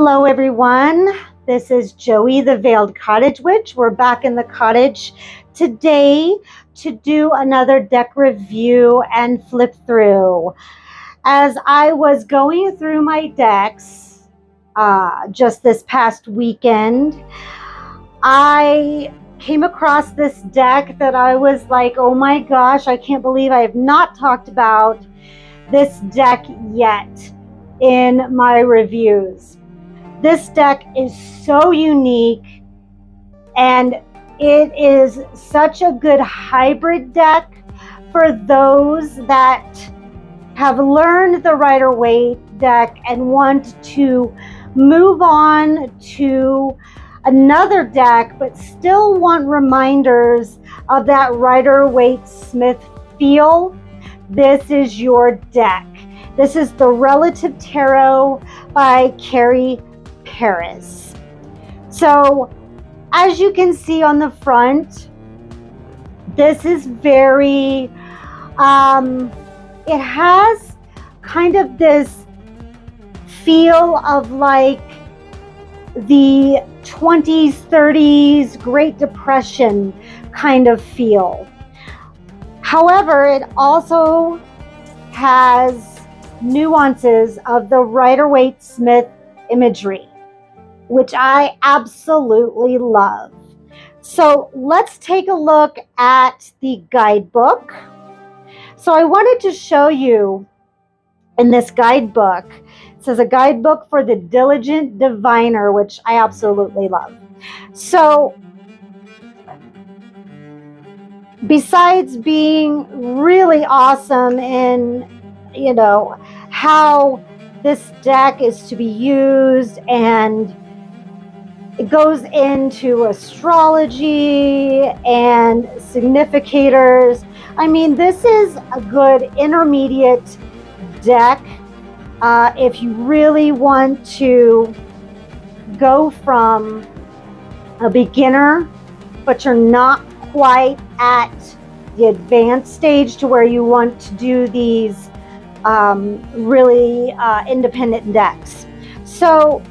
Hello everyone, this is Joey the Veiled Cottage Witch. We're back in the cottage today to do another deck review and flip through. As I was going through my decks just this past weekend, I came across this deck that I was like, oh my gosh, I can't believe I have not talked about this deck yet in my reviews. This deck is so unique, and it is such a good hybrid deck for those that have learned the Rider-waite deck and want to move on to another deck but still want reminders of that Rider-waite Smith feel. This is your deck. This is the Relative Tarot by Carrie Paris. So as you can see on the front, this is very it has kind of this feel of like the 20s, 30s Great Depression kind of feel. However, it also has nuances of the Rider-waite Smith imagery, which I absolutely love. So let's take a look at the guidebook. So I wanted to show you in this guidebook, it says a guidebook for the diligent diviner, which I absolutely love. So besides being really awesome in, how this deck is to be used, and it goes into astrology and significators. I mean, this is a good intermediate deck if you really want to go from a beginner, but you're not quite at the advanced stage to where you want to do these really independent decks. So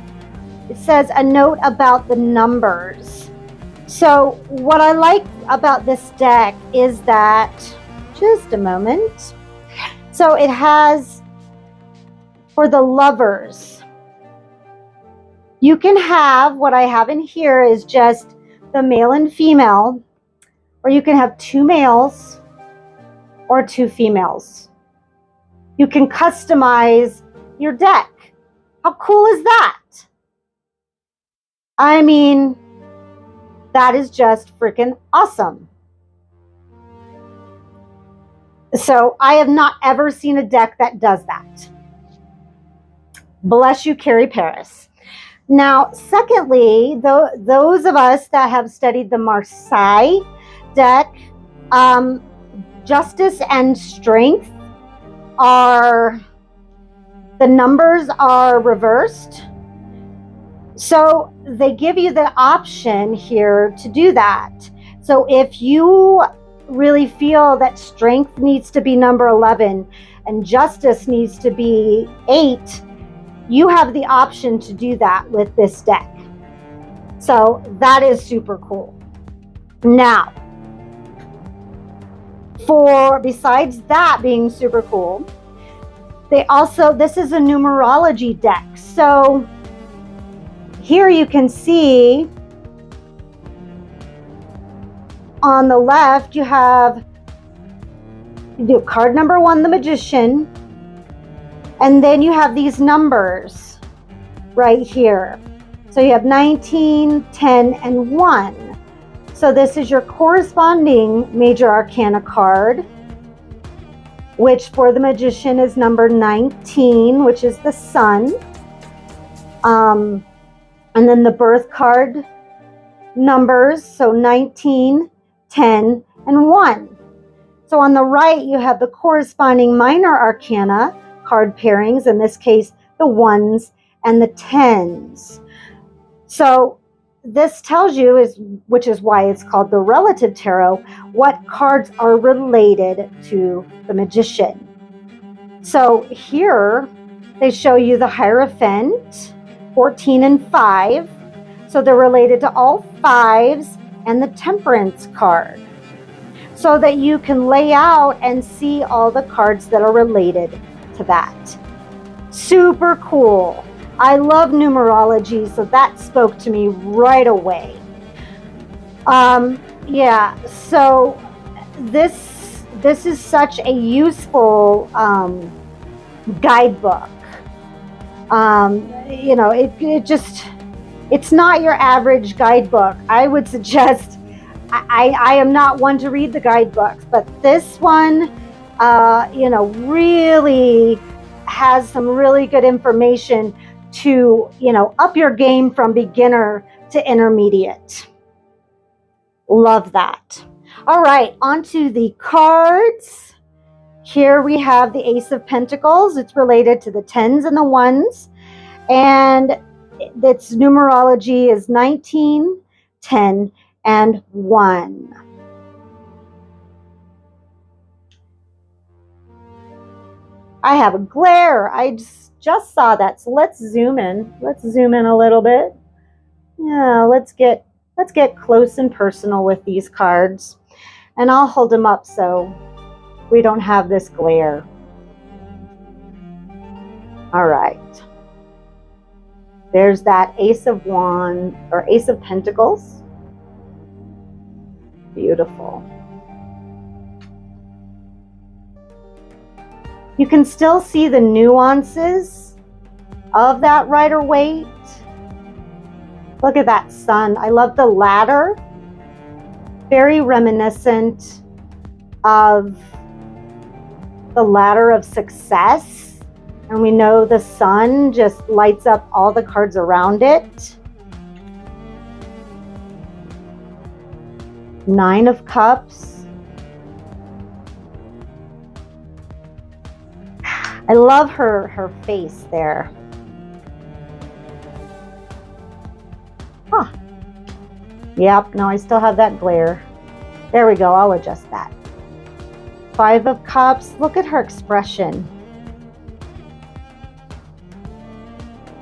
it says a note about the numbers. So what I like about this deck is that, just a moment. So it has, for the lovers, you can have, what I have in here is just the male and female, or you can have 2 males or 2 females. You can customize your deck. How cool is that? I mean, that is just freaking awesome. So I have not ever seen a deck that does that. Bless you, Carrie Paris. Now, secondly, those of us that have studied the Marseille deck, Justice and Strength are, the numbers are reversed. So they give you the option here to do that. So if you really feel that Strength needs to be number 11 and Justice needs to be 8, you have the option to do that with this deck. So that is super cool. Now, besides that being super cool, this is a numerology deck. So here you can see on the left, you do card number 1, the Magician, and then you have these numbers right here. So you have 19, 10, and 1. So this is your corresponding Major Arcana card, which for the Magician is number 19, which is the Sun. And then the birth card numbers, so 19, 10, and 1. So on the right, you have the corresponding Minor Arcana card pairings, in this case, the 1s and the 10s. So this tells you, which is why it's called the Relative Tarot, what cards are related to the Magician. So here they show you the Hierophant, 14 and 5. So they're related to all fives and the Temperance card, so that you can lay out and see all the cards that are related to that. Super cool. I love numerology, so that spoke to me right away. Yeah, so this is such a useful guidebook. You know, it's not your average guidebook. I would suggest, I am not one to read the guidebooks, but this one, you know, really has some really good information to, you know, up your game from beginner to intermediate. Love that. All right, on to the cards. Here we have the Ace of Pentacles. It's related to the 10s and the 1s. And its numerology is 19, 10, and 1. I have a glare. I just saw that. So let's zoom in. Let's zoom in a little bit. Yeah, let's get close and personal with these cards. And I'll hold them up so we don't have this glare. All right. There's that Ace of Wands, or Ace of Pentacles. Beautiful. You can still see the nuances of that Rider-waite. Look at that sun. I love the ladder. Very reminiscent of the ladder of success. And we know the sun just lights up all the cards around it. 9 of Cups. I love her face there. Huh. Yep, no, I still have that glare. There we go, I'll adjust that. 5 of Cups. Look at her expression.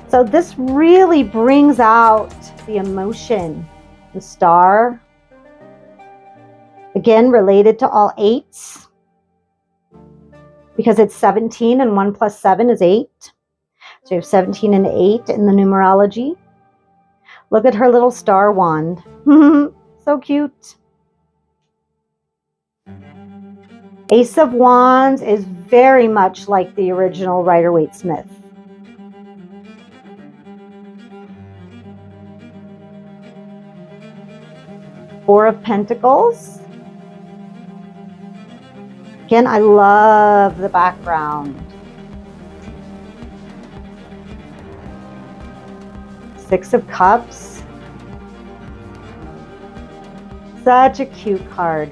So this really brings out the emotion. The Star. Again, related to all 8s. Because it's 17 and 1 plus 7 is 8. So you have 17 and 8 in the numerology. Look at her little star wand. So cute. Ace of Wands is very much like the original Rider-waite Smith. Four of Pentacles. Again, I love the background. 6 of Cups. Such a cute card.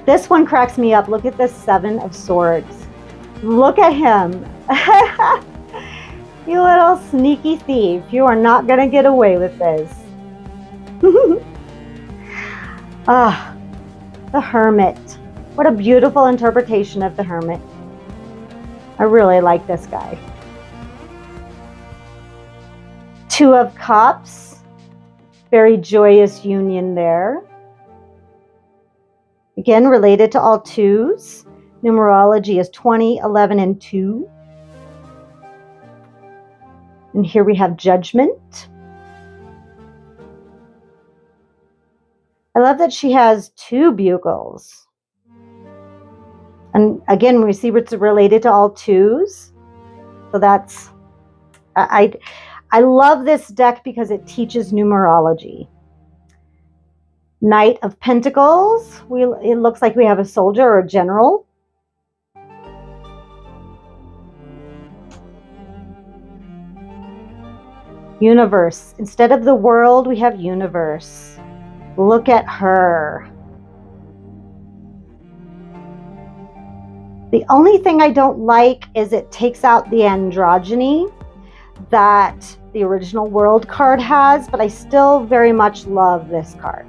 This one cracks me up. Look at the 7 of Swords. Look at him. You little sneaky thief. You are not going to get away with this. Ah, the Hermit. What a beautiful interpretation of the Hermit. I really like this guy. 2 of Cups. Very joyous union there. Again, related to all 2s. Numerology is 20, 11, and 2. And here we have Judgment. I love that she has 2 bugles. And again, we see it's related to all 2s. So that's, I love this deck because it teaches numerology. Knight of Pentacles. It looks like we have a soldier or a general. Universe. Instead of the world, we have universe. Look at her. The only thing I don't like is it takes out the androgyny that the original world card has, but I still very much love this card.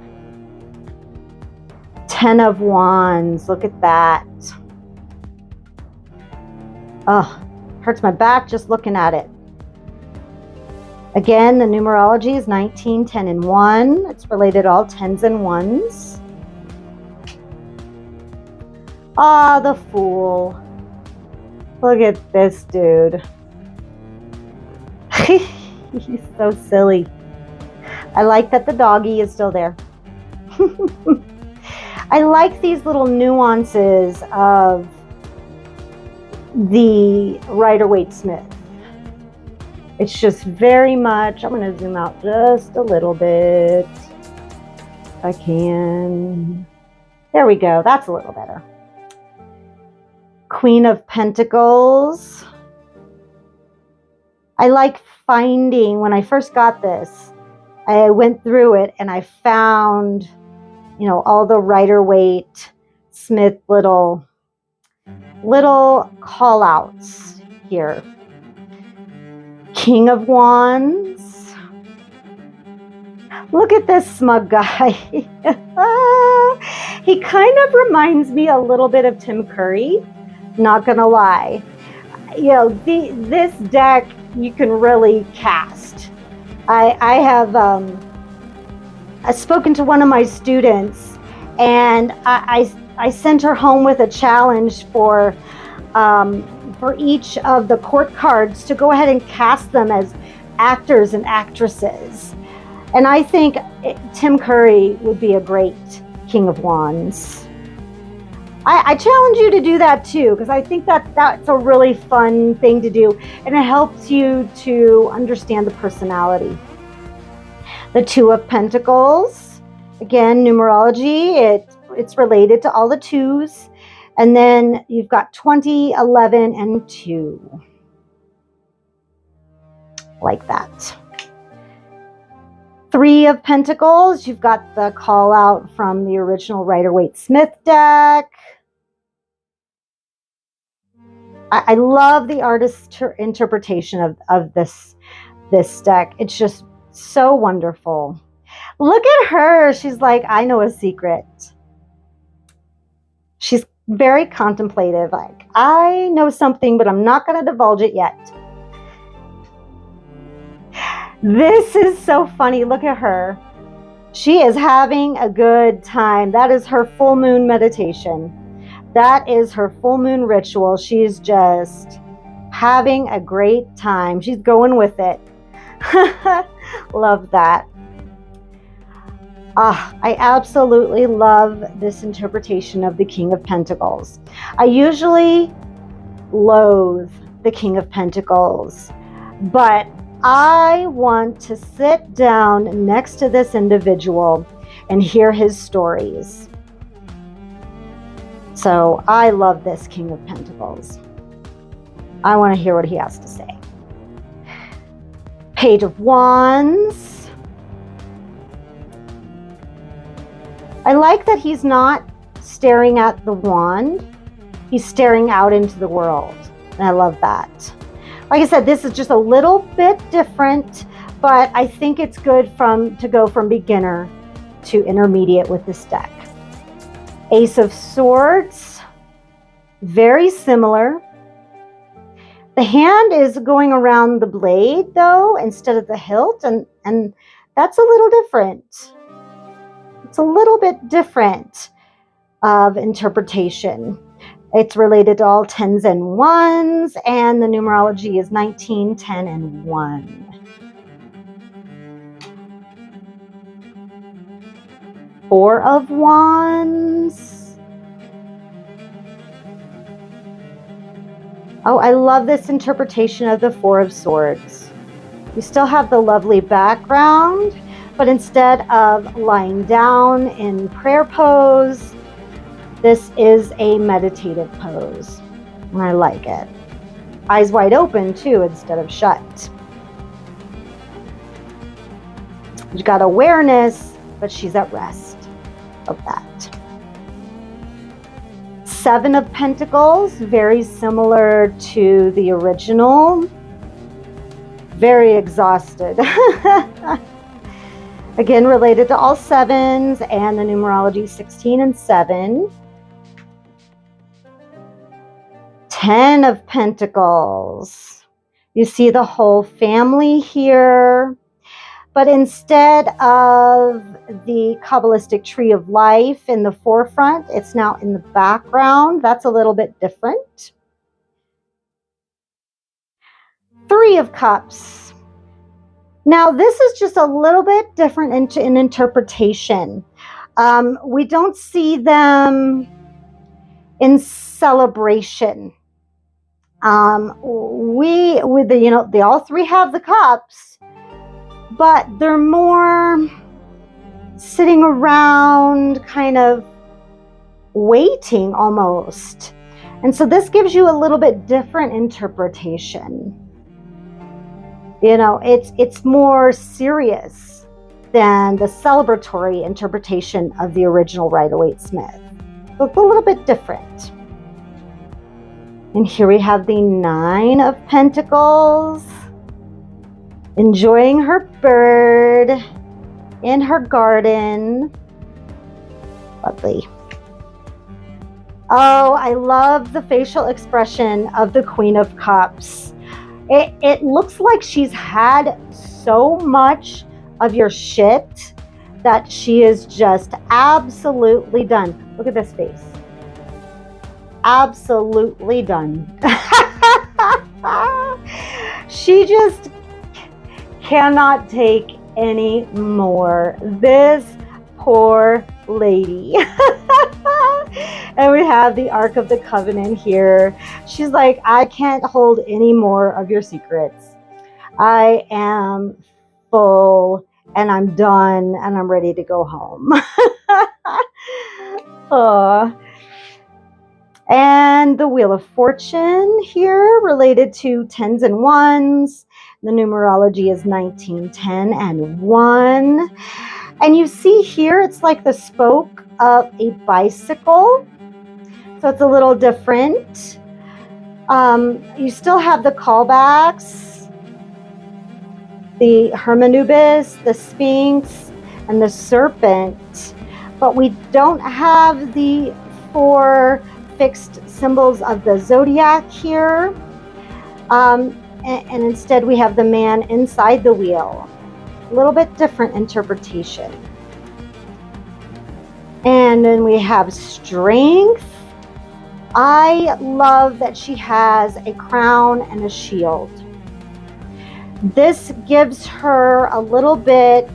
10 of Wands. Look at that. Oh, hurts my back just looking at it. Again, the numerology is 19, 10, and 1. It's related to all 10s and 1s. Ah, the Fool. Look at this dude. He's so silly. I like that the doggy is still there. I like these little nuances of the Rider-waite Smith. It's just very much, I'm going to zoom out just a little bit. If I can. There we go. That's a little better. Queen of Pentacles. I like finding, when I first got this, I went through it and I found, you know, all the Rider-waite Smith little call outs here. King of Wands. Look at this smug guy. He kind of reminds me a little bit of Tim Curry, not gonna lie. You know, this deck you can really cast. I have spoken to one of my students, and I sent her home with a challenge for each of the court cards to go ahead and cast them as actors and actresses. And I think Tim Curry would be a great King of Wands. I challenge you to do that too, because I think that's a really fun thing to do, and it helps you to understand the personality. The Two of Pentacles, again, numerology, it's related to all the twos. And then you've got 20, 11, and 2. Like that. Three of Pentacles, you've got the call out from the original Rider-waite Smith deck. I love the artist's interpretation of this deck. It's just so wonderful. Look at her. She's like, I know a secret. She's very contemplative. Like, I know something, but I'm not going to divulge it yet. This is so funny. Look at her. She is having a good time. That is her full moon meditation. That is her full moon ritual. She's just having a great time. She's going with it. Love that. I absolutely love this interpretation of the King of Pentacles. I usually loathe the King of Pentacles, but I want to sit down next to this individual and hear his stories. So I love this King of Pentacles. I want to hear what he has to say. Page of Wands. I like that he's not staring at the wand. He's staring out into the world. And I love that. Like I said, this is just a little bit different, but I think it's good to go from beginner to intermediate with this deck. Ace of Swords, very similar. The hand is going around the blade though, instead of the hilt, and that's a little different. It's a little bit different of interpretation. It's related to all 10s and 1s, and the numerology is 19, 10, and 1. Four of Wands. Oh, I love this interpretation of the Four of Swords. You still have the lovely background, but instead of lying down in prayer pose, this is a meditative pose. And I like it. Eyes wide open too, instead of shut. You've got awareness, but she's at rest of that. Seven of Pentacles, very similar to the original. Very exhausted. Again, related to all 7s, and the numerology 16 and 7. 10 of Pentacles. You see the whole family here. But instead of the Kabbalistic tree of life in the forefront, it's now in the background. That's a little bit different. Three of Cups. Now, this is just a little bit different in interpretation. We don't see them in celebration. They all three have the cups, but they're more sitting around, kind of waiting almost. And so this gives you a little bit different interpretation. It's more serious than the celebratory interpretation of the original Rider-waite Smith. So it's a little bit different. And here we have the Nine of Pentacles, enjoying her bird in her garden. Lovely. Oh, I love the facial expression of the Queen of Cups. It looks like she's had so much of your shit that she is just absolutely done. Look at this face. Absolutely done. She just cannot take any more. This poor lady. And we have the Ark of the Covenant here. She's like, I can't hold any more of your secrets. I am full and I'm done and I'm ready to go home. Oh. And the Wheel of Fortune here, related to 10s and 1s. The numerology is 19, 10, and 1. And you see here, it's like the spoke of a bicycle. So it's a little different. You still have the callbacks, the Hermanubis, the Sphinx, and the Serpent. But we don't have the 4 fixed symbols of the zodiac here. And instead we have the man inside the wheel. A little bit different interpretation. And then we have Strength. I love that she has a crown and a shield. This gives her a little bit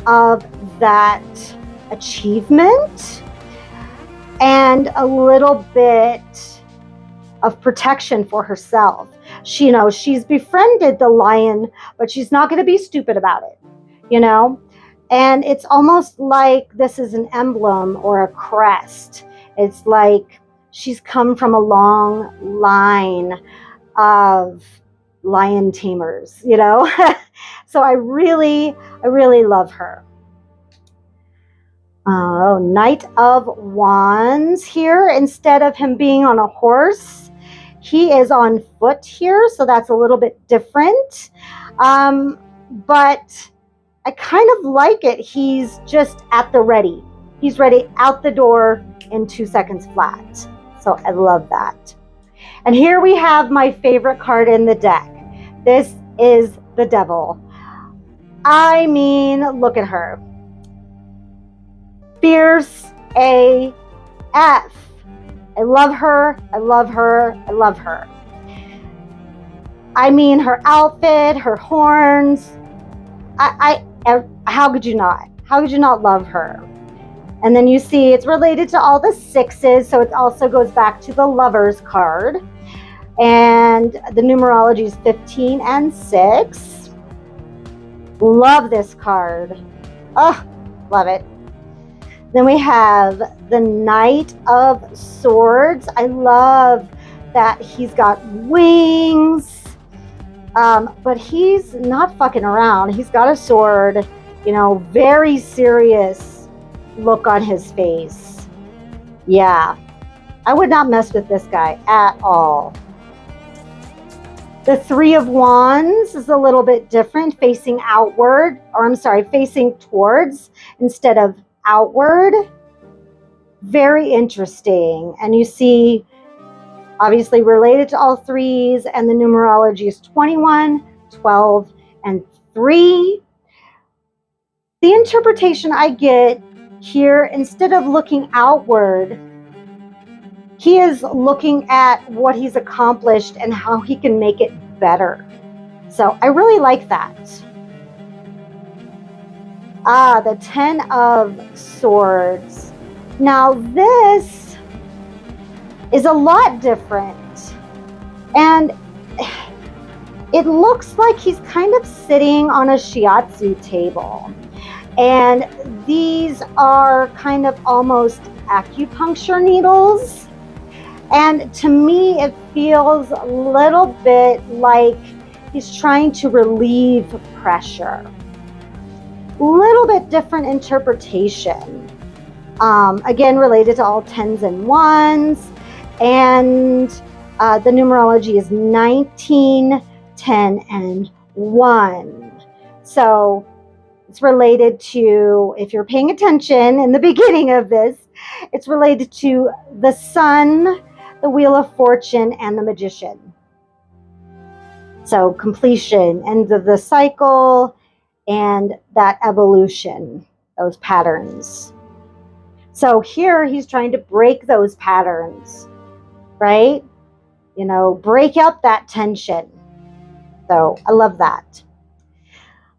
of that achievement and a little bit of protection for herself. She's befriended the lion, but she's not going to be stupid about it, And it's almost like this is an emblem or a crest. It's like she's come from a long line of lion tamers, So I really love her. Oh, Knight of Wands here. Instead of him being on a horse, he is on foot here, so that's a little bit different. But I kind of like it. He's just at the ready. He's ready out the door in 2 seconds flat. So I love that. And here we have my favorite card in the deck. This is the Devil. I mean, look at her. Fierce AF. I love her. I love her. I love her. I mean, her outfit, her horns. How could you not? How could you not love her? And then you see it's related to all the 6s, so it also goes back to the Lovers card. And the numerology is 15 and 6. Love this card. Oh, love it. Then we have the Knight of Swords. I love that he's got wings, but he's not fucking around. He's got a sword, very serious look on his face. Yeah, I would not mess with this guy at all. The Three of Wands is a little bit different, facing outward, facing towards instead of outward. Very interesting. And you see obviously related to all threes, and the numerology is 21, 12, and 3. The interpretation I get here, instead of looking outward, he is looking at what he's accomplished and how he can make it better. So I really like that. The 10 of Swords. Now this is a lot different. And it looks like he's kind of sitting on a shiatsu table. And these are kind of almost acupuncture needles. And to me, it feels a little bit like he's trying to relieve pressure. Little bit different interpretation. Again, related to all 10s and 1s. And the numerology is 19, 10, and 1. So it's related to, if you're paying attention in the beginning of this, it's related to the Sun, the Wheel of Fortune, and the Magician. So completion, end of the cycle, and that evolution, those patterns. So here he's trying to break those patterns, right? You know, break up that tension. So I love that.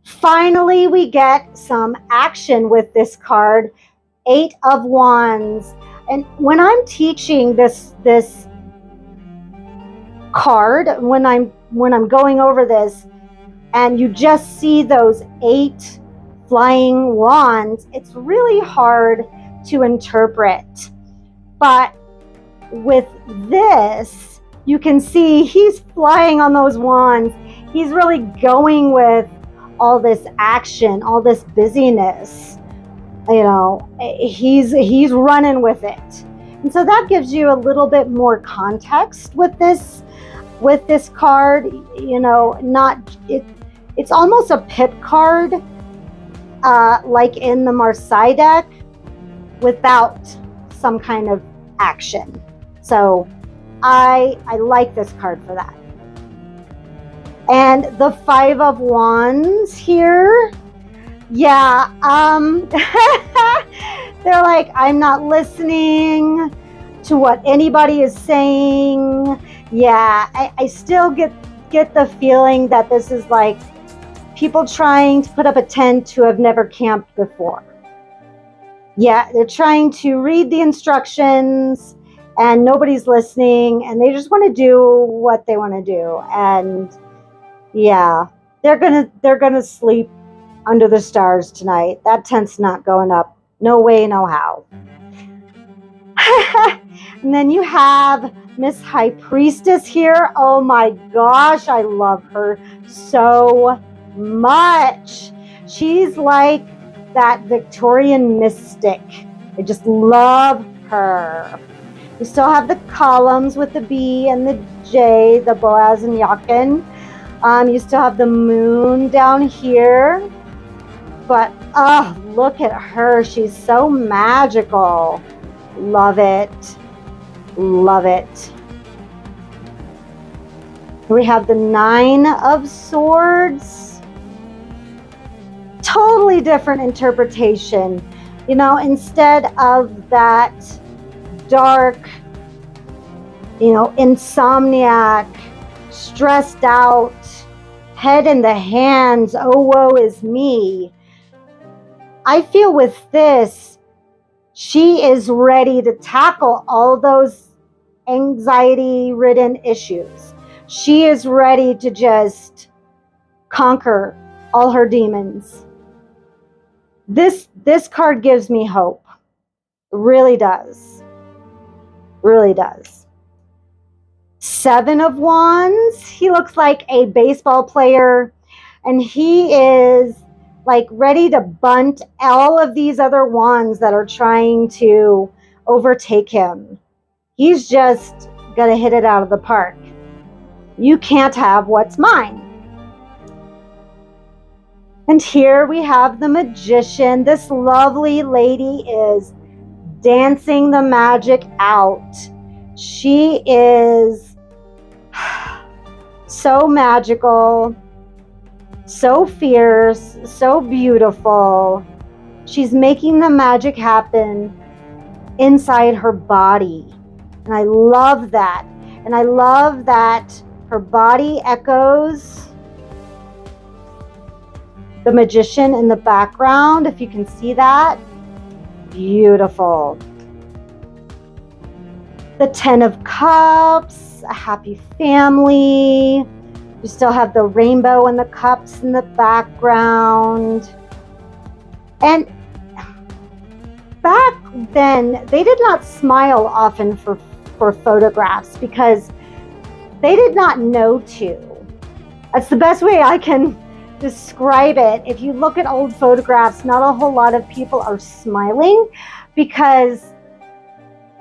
Finally, we get some action with this card, 8 of Wands. And when I'm teaching this card, when I'm going over this, and you just see those 8 flying wands, it's really hard to interpret. But with this, you can see he's flying on those wands. He's really going with all this action, all this busyness. You know, he's running with it. And so that gives you a little bit more context with this card. You know, it's almost a pip card, like in the Marseille deck, without some kind of action. So I like this card for that. And the 5 of Wands here, yeah, they're like, I'm not listening to what anybody is saying. Yeah, I still get the feeling that this is like people trying to put up a tent who have never camped before. Yeah, they're trying to read the instructions and nobody's listening, and they just want to do what they want to do. And yeah, they're gonna sleep under the stars tonight. That tent's not going up. No way, no how. And then you have Miss High Priestess here. Oh my gosh, I love her so much. She's like that Victorian mystic. I just love her. We still have the columns with the B and the J, the Boaz and Yakin. You still have the moon down here. But, oh, look at her. She's so magical. Love it. Love it. We have the 9 of Swords. Totally different interpretation. You know, instead of that dark, you know, insomniac, stressed out, head in the hands, oh, woe is me. I feel with this, she is ready to tackle all those anxiety-ridden issues. She is ready to just conquer all her demons. This card gives me hope. It really does. Really does. 7 of Wands. He looks like a baseball player, and he is like ready to bunt all of these other wands that are trying to overtake him. He's just gonna hit it out of the park. You can't have what's mine. And here we have the Magician. This lovely lady is dancing the magic out. She is so magical, so fierce, so beautiful. She's making the magic happen inside her body. And I love that. And I love that her body echoes the magician in the background, if you can see that. Beautiful. The 10 of Cups, a happy family. You still have the rainbow and the cups in the background. And back then, they did not smile often for photographs because they did not know to. That's the best way I can describe it. If you look at old photographs, not a whole lot of people are smiling because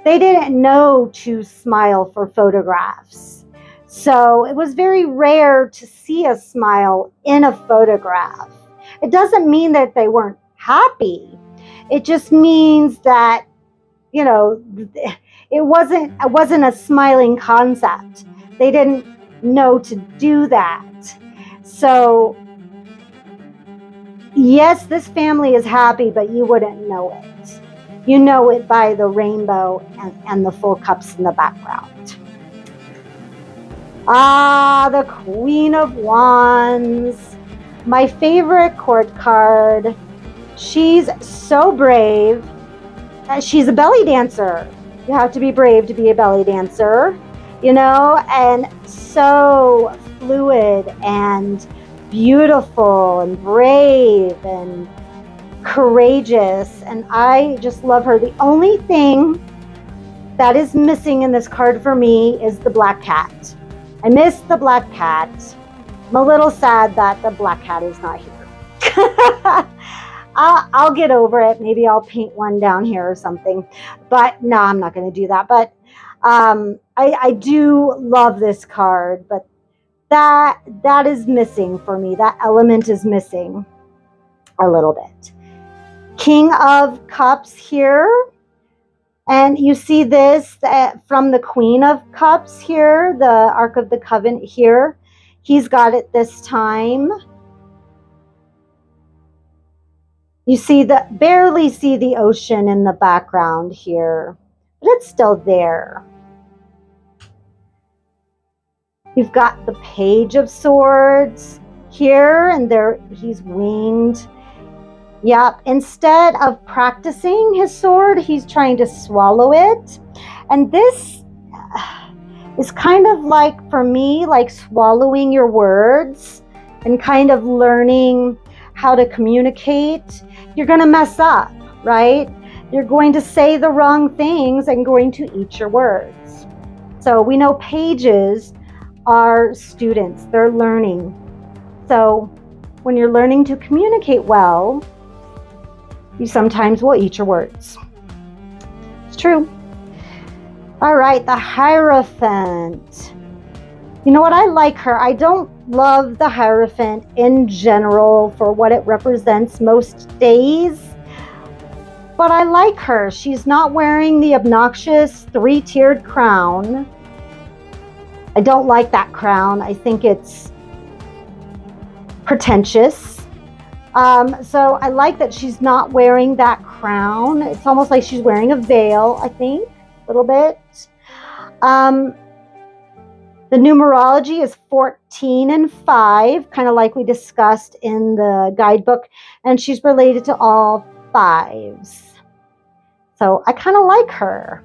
they didn't know to smile for photographs. So it was very rare to see a smile in a photograph. It doesn't mean that they weren't happy. It just means that, you know, it wasn't a smiling concept. They didn't know to do that. So yes, this family is happy, but you wouldn't know it. You know it by the rainbow and the full cups in the background. Ah, the Queen of Wands. My favorite court card. She's so brave. She's a belly dancer. You have to be brave to be a belly dancer, you know, and so fluid and beautiful and brave and courageous. And I just love her. The only thing that is missing in this card for me is the black cat. I miss the black cat. I'm a little sad that the black cat is not here. I'll get over it. Maybe I'll paint one down here or something. But no, I'm not going to do that. But I do love this card. But that is missing for me. That element is missing a little bit. King of Cups here. And you see this from the Queen of Cups here, the Ark of the Covenant here. He's got it this time. You see barely see the ocean in the background here, but it's still there. You've got the Page of Swords here, and there he's winged. Yep, instead of practicing his sword, he's trying to swallow it. And this is kind of like, for me, like swallowing your words and kind of learning how to communicate. You're going to mess up, right? You're going to say the wrong things and going to eat your words. So we know pages are students. They're learning. So when you're learning to communicate well, you sometimes will eat your words. It's true. All right, the Hierophant. You know what? I like her. I don't love the Hierophant in general for what it represents most days, but I like her. She's not wearing the obnoxious 3-tiered crown. I don't like that crown. I think it's pretentious. So I like that she's not wearing that crown. It's almost like she's wearing a veil, I think, a little bit. The numerology is 14 and 5, kind of like we discussed in the guidebook, and she's related to all 5s. So I kind of like her.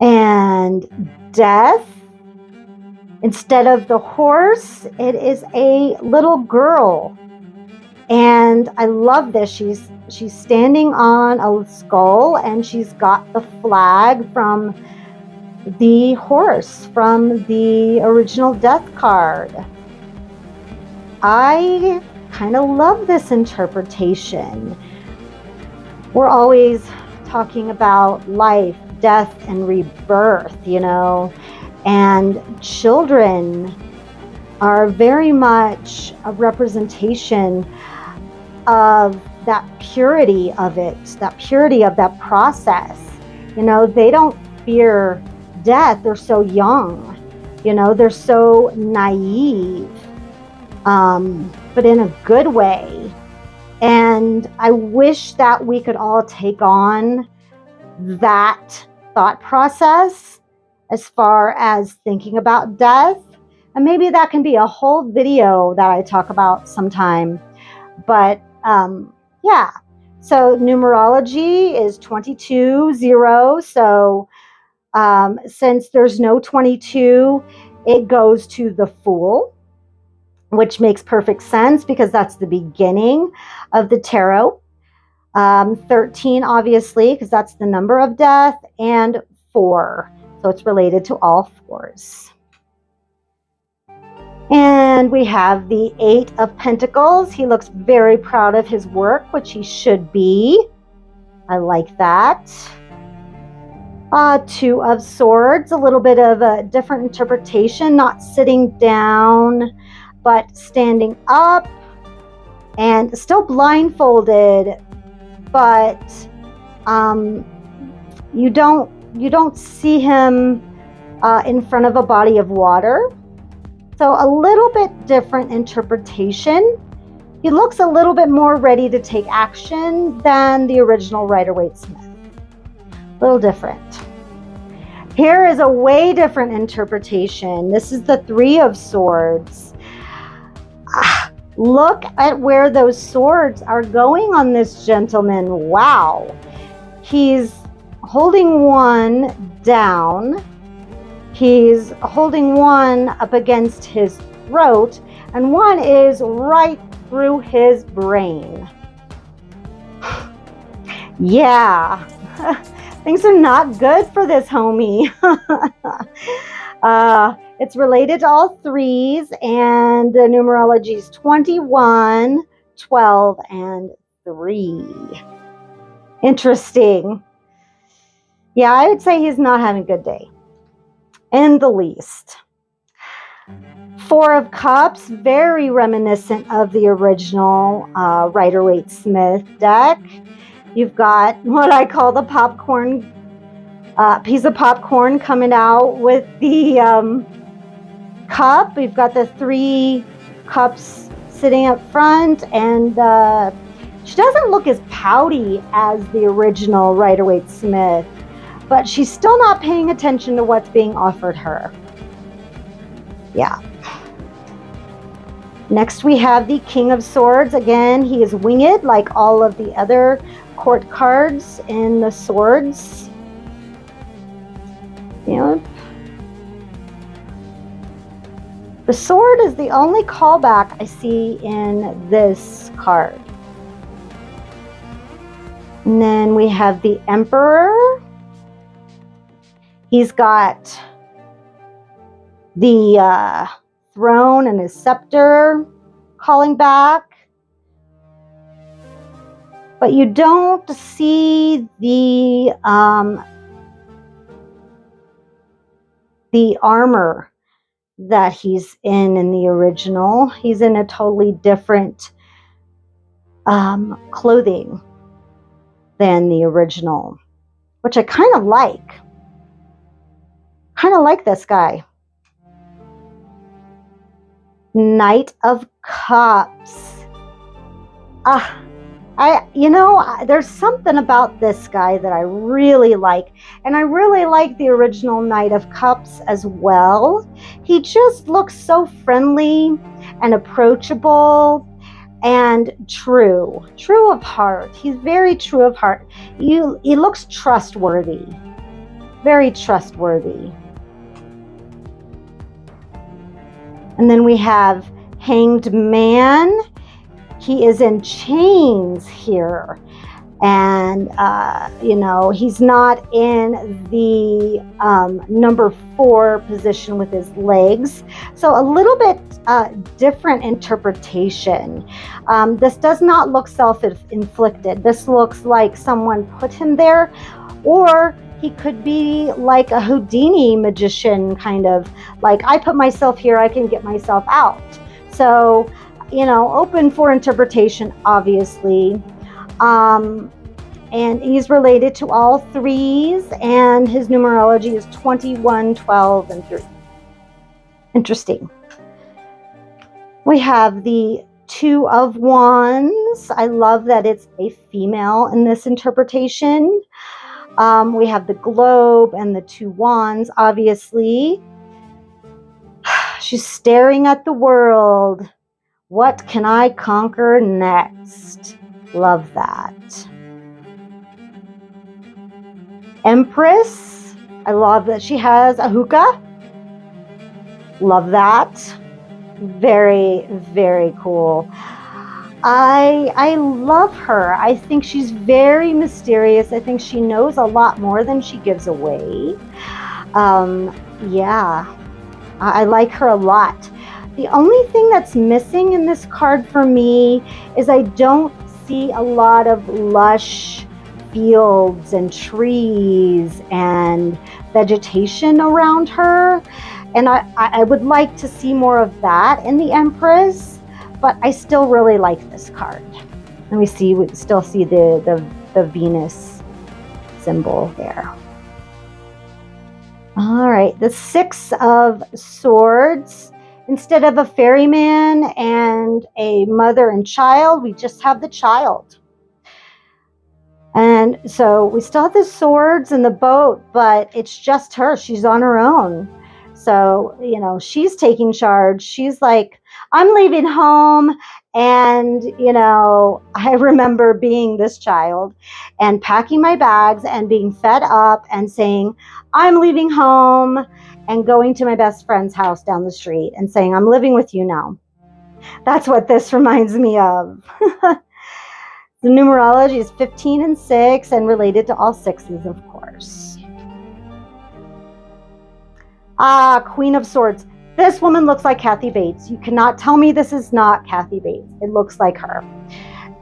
And Death, instead of the horse, it is a little girl. And I love this. She's standing on a skull, and she's got the flag from the horse from the original Death card. I kind of love this interpretation. We're always talking about life, death, and rebirth, you know, and children are very much a representation of that purity of it, that purity of that process. You know, they don't fear death. They're so young. You know, they're so naive, but in a good way. And I wish that we could all take on that thought process as far as thinking about death. And maybe that can be a whole video that I talk about sometime. But yeah, so numerology is 22-0. So since there's no 22, it goes to the Fool, which makes perfect sense because that's the beginning of the tarot. 13, obviously, because that's the number of death, and 4. So it's related to all 4s. And we have the 8 of Pentacles. He looks very proud of his work, which he should be. I like that. 2 of Swords, a little bit of a different interpretation, not sitting down, but standing up and still blindfolded, but you don't see him in front of a body of water. So a little bit different interpretation. He looks a little bit more ready to take action than the original Rider-waite Smith. A little different. Here is a way different interpretation. This is the 3 of Swords. Look at where those swords are going on this gentleman. Wow. He's holding one down. He's holding one up against his throat, and one is right through his brain. Yeah. Things are not good for this homie. It's related to all 3s, and the numerology is 21, 12, and 3. Interesting. Yeah, I would say he's not having a good day in the least. 4 of Cups, very reminiscent of the original Rider-waite Smith deck. You've got what I call the popcorn, piece of popcorn coming out with the cup. We've got the 3 cups sitting up front, and she doesn't look as pouty as the original Rider-waite Smith, but she's still not paying attention to what's being offered her. Yeah. Next we have the King of Swords. Again, he is winged like all of the other court cards in the swords. Yep. The sword is the only callback I see in this card. And then we have the Emperor. He's got the throne and his scepter calling back. But you don't see the armor that he's in the original. He's in a totally different clothing than the original, which I kind of like. Kind of like this guy. Knight of Cups. There's something about this guy that I really like. And I really like the original Knight of Cups as well. He just looks so friendly and approachable and true of heart. He's very true of heart. He looks trustworthy. Very trustworthy. And then we have Hanged Man. He is in chains here. And, he's not in the number 4 position with his legs. So a little bit different interpretation. This does not look self-inflicted. This looks like someone put him there, or he could be like a Houdini magician, kind of like, I put myself here, I can get myself out. So, open for interpretation, obviously. And he's related to all threes, and his numerology is 21, 12, and 3. Interesting. We have the Two of Wands. I love that it's a female in this interpretation. We have the globe and the 2 wands, obviously. She's staring at the world. What can I conquer next? Love that. Empress. I love that she has a hookah. Love that. Very, very cool. I love her. I think she's very mysterious. I think she knows a lot more than she gives away. Yeah, I like her a lot. The only thing that's missing in this card for me is I don't see a lot of lush fields and trees and vegetation around her. And I would like to see more of that in the Empress, but I still really like this card. Let me see, we still see the Venus symbol there. All right, the 6 of Swords. Instead of a ferryman and a mother and child, we just have the child. And so we still have the swords and the boat, but it's just her. She's on her own. So, you know, she's taking charge. She's like, I'm leaving home. And, you know, I remember being this child and packing my bags and being fed up and saying, I'm leaving home, and going to my best friend's house down the street and saying, I'm living with you now. That's what this reminds me of. The numerology is 15 and 6 and related to all sixes, of course. Queen of Swords. This woman looks like Kathy Bates. You cannot tell me this is not Kathy Bates. It looks like her.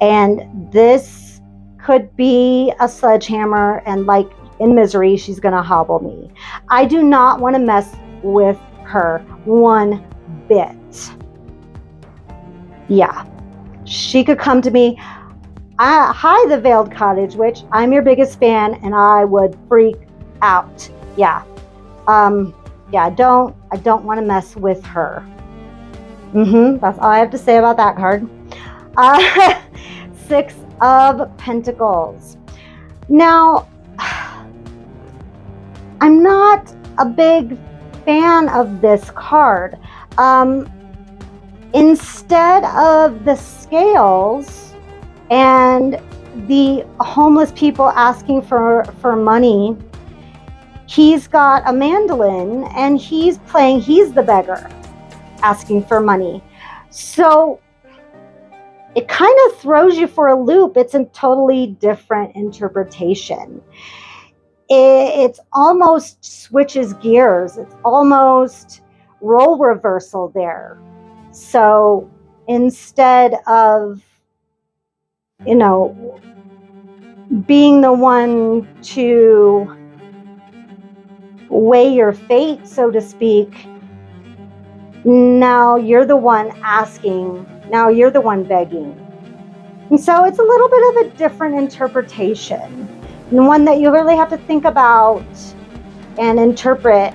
And this could be a sledgehammer, and like in Misery, she's going to hobble me. I do not want to mess with her one bit. Yeah. She could come to me. Hi, the Veiled Cottage Witch. I'm your biggest fan, and I would freak out. Yeah. Yeah, I don't want to mess with her. That's all I have to say about that card. 6 of Pentacles. Now, I'm not a big fan of this card. Instead of the scales and the homeless people asking for money, he's got a mandolin and he's the beggar asking for money. So it kind of throws you for a loop. It's a totally different interpretation. It's almost switches gears. It's almost role reversal there. So instead of, you know, being the one to weigh your fate, so to speak, now you're the one asking, now you're the one begging. And so it's a little bit of a different interpretation, and one that you really have to think about and interpret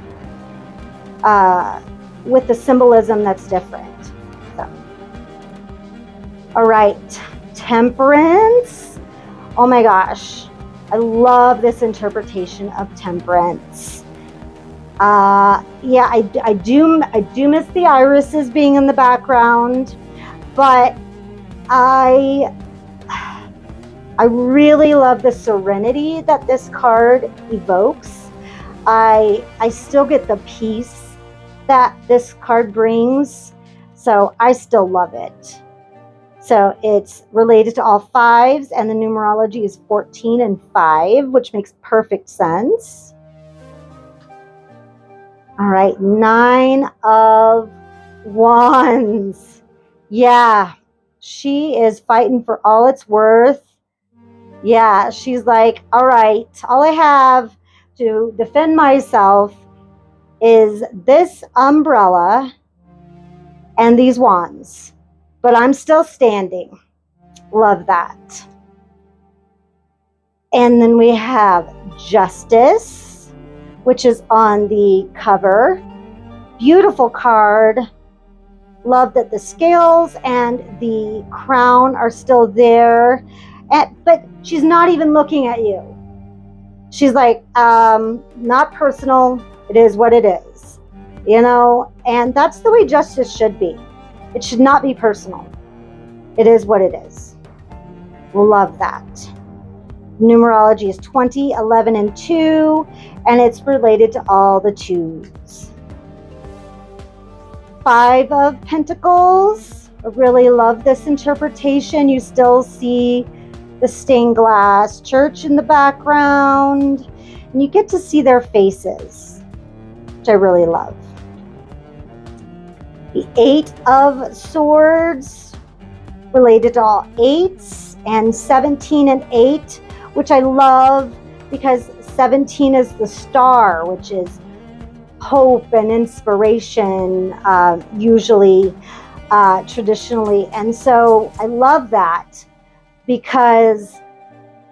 with the symbolism that's different. So, all right, Temperance. Oh my gosh, I love this interpretation of Temperance. Yeah, I do miss the irises being in the background, but I really love the serenity that this card evokes. I still get the peace that this card brings, so I still love it. So it's related to all 5s, and the numerology is 14 and 5, which makes perfect sense. All right, 9 of Wands. Yeah, she is fighting for all it's worth. Yeah, she's like, all right, all I have to defend myself is this umbrella and these wands, but I'm still standing. Love that. And then we have Justice, which is on the cover. Beautiful card. Love that the scales and the crown are still there. But she's not even looking at you. She's like, not personal. It is what it is. And that's the way justice should be. It should not be personal. It is what it is. Love that. Numerology is 20, 11, and 2, and it's related to all the 2s. 5 of Pentacles. I really love this interpretation. You still see the stained glass church in the background, and you get to see their faces, which I really love. The 8 of Swords, related to all 8s, and 17 and 8, which I love because 17 is the star, which is hope and inspiration, usually, traditionally. And so I love that because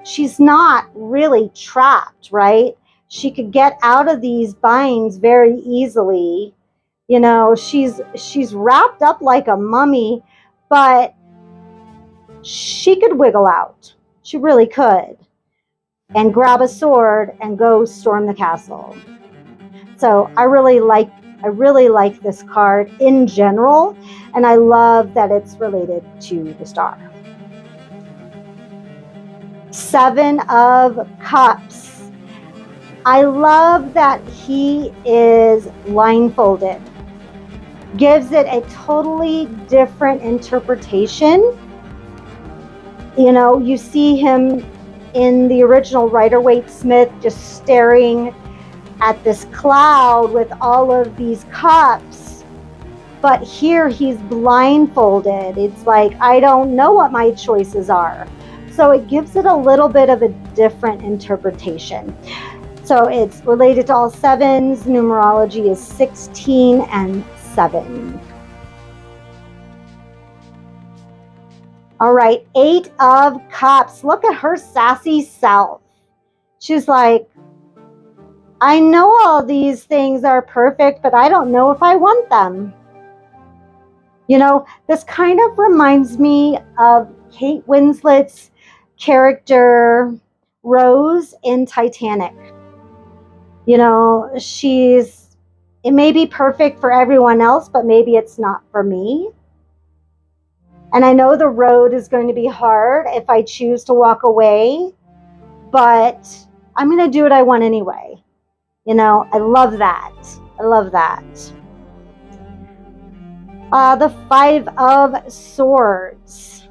she's not really trapped, right? She could get out of these binds very easily. She's wrapped up like a mummy, but she could wiggle out. She really could. And grab a sword and go storm the castle. So I really like this card in general, and I love that it's related to the star. 7 of Cups. I love that he is blindfolded. Gives it a totally different interpretation. You see him in the original Rider-waite Smith just staring at this cloud with all of these cups. But here he's blindfolded. It's like, I don't know what my choices are. So it gives it a little bit of a different interpretation. So it's related to all 7s. Numerology is 16 and 7. All right, 8 of Cups. Look at her sassy self. She's like, I know all these things are perfect, but I don't know if I want them. This kind of reminds me of Kate Winslet's character Rose in Titanic. It may be perfect for everyone else, but maybe it's not for me. And I know the road is going to be hard if I choose to walk away, but I'm going to do what I want anyway. I love that. I love that. The 5 of Swords.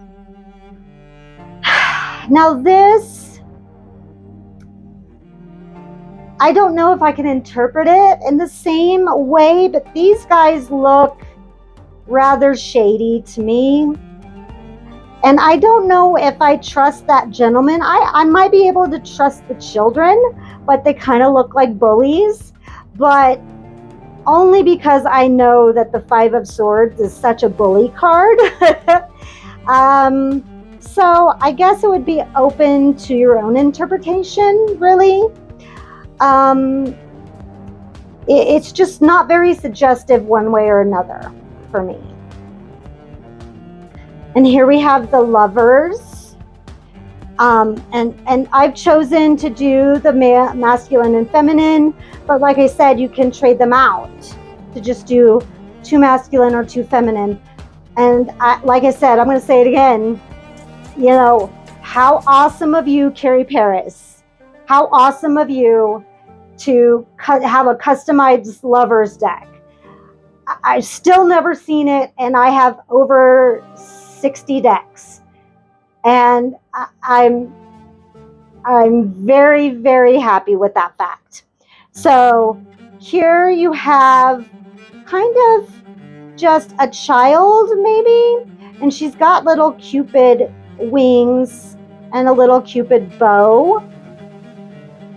Now this, I don't know if I can interpret it in the same way, but these guys look rather shady to me. And I don't know if I trust that gentleman. I might be able to trust the children, but they kind of look like bullies. But only because I know that the 5 of Swords is such a bully card. So I guess it would be open to your own interpretation, really. It's just not very suggestive one way or another for me. And here we have the Lovers. And I've chosen to do the masculine and feminine, but like I said, you can trade them out to just do 2 masculine or 2 feminine. And like I said, I'm going to say it again. How awesome of you, Carrie Paris. How awesome of you to have a customized Lovers deck. I've still never seen it, and I have over 60 decks, and I'm very, very happy with that fact. So here you have kind of just a child, maybe, and she's got little Cupid wings and a little Cupid bow.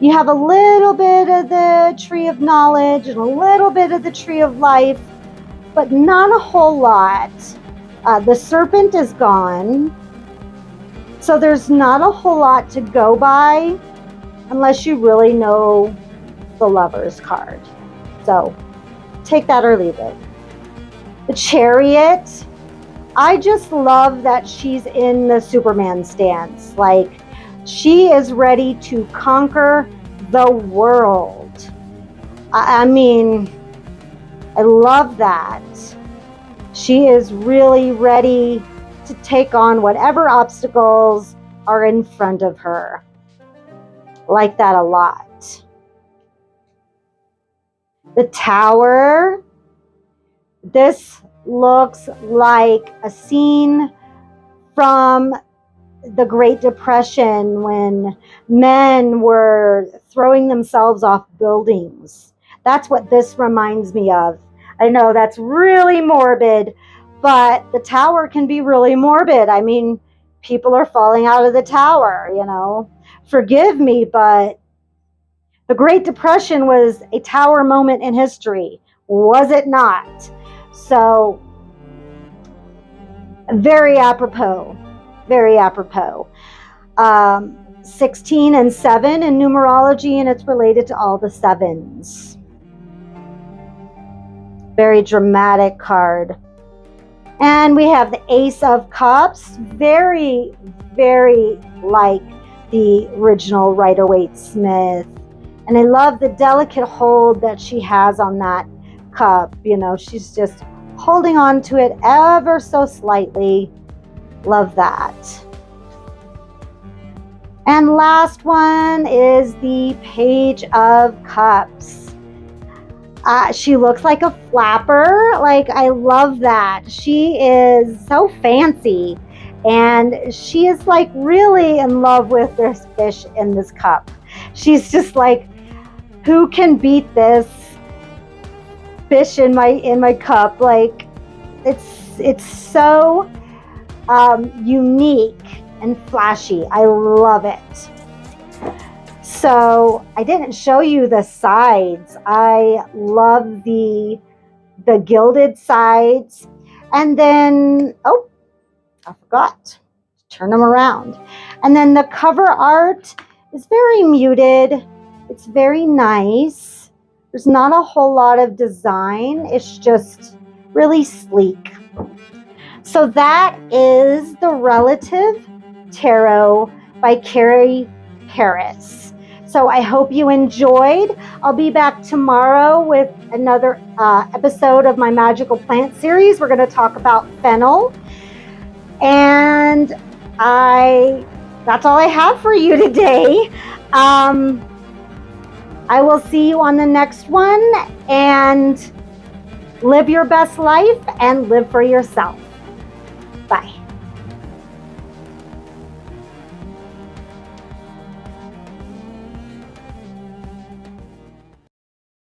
You have a little bit of the tree of knowledge and a little bit of the tree of life, but not a whole lot. The serpent is gone. So there's not a whole lot to go by unless you really know the Lover's card. So take that or leave it. The Chariot, I just love that she's in the Superman stance. Like, she is ready to conquer the world. I mean, I love that. She is really ready to take on whatever obstacles are in front of her. I like that a lot. The Tower. This looks like a scene from the Great Depression when men were throwing themselves off buildings. That's what this reminds me of. I know that's really morbid, but the tower can be really morbid. I mean, people are falling out of the tower, you know. Forgive me, but the Great Depression was a tower moment in history, was it not? So, very apropos, very apropos. 16 and 7 in numerology, and it's related to all the sevens. Very dramatic card. And we have the Ace of Cups, very, very like the original Rider-waite Smith. And I love the delicate hold that she has on that cup. You know, she's just holding on to it ever so slightly. Love that. And last one is the Page of Cups. She looks like a flapper. Like, I love that. She is so fancy. And she is like really in love with this fish in this cup. She's just like, who can beat this fish in my cup? Like, it's so unique and flashy. I love it. So I didn't show you the sides. I love the gilded sides. And then, oh, I forgot to turn them around. And then the cover art is very muted. It's very nice. There's not a whole lot of design. It's just really sleek. So that is the Relative Tarot by Carrie Paris. So I hope you enjoyed. I'll be back tomorrow with another episode of my Magical Plant series. We're going to talk about fennel. And that's all I have for you today. I will see you on the next one, and live your best life and live for yourself. Bye.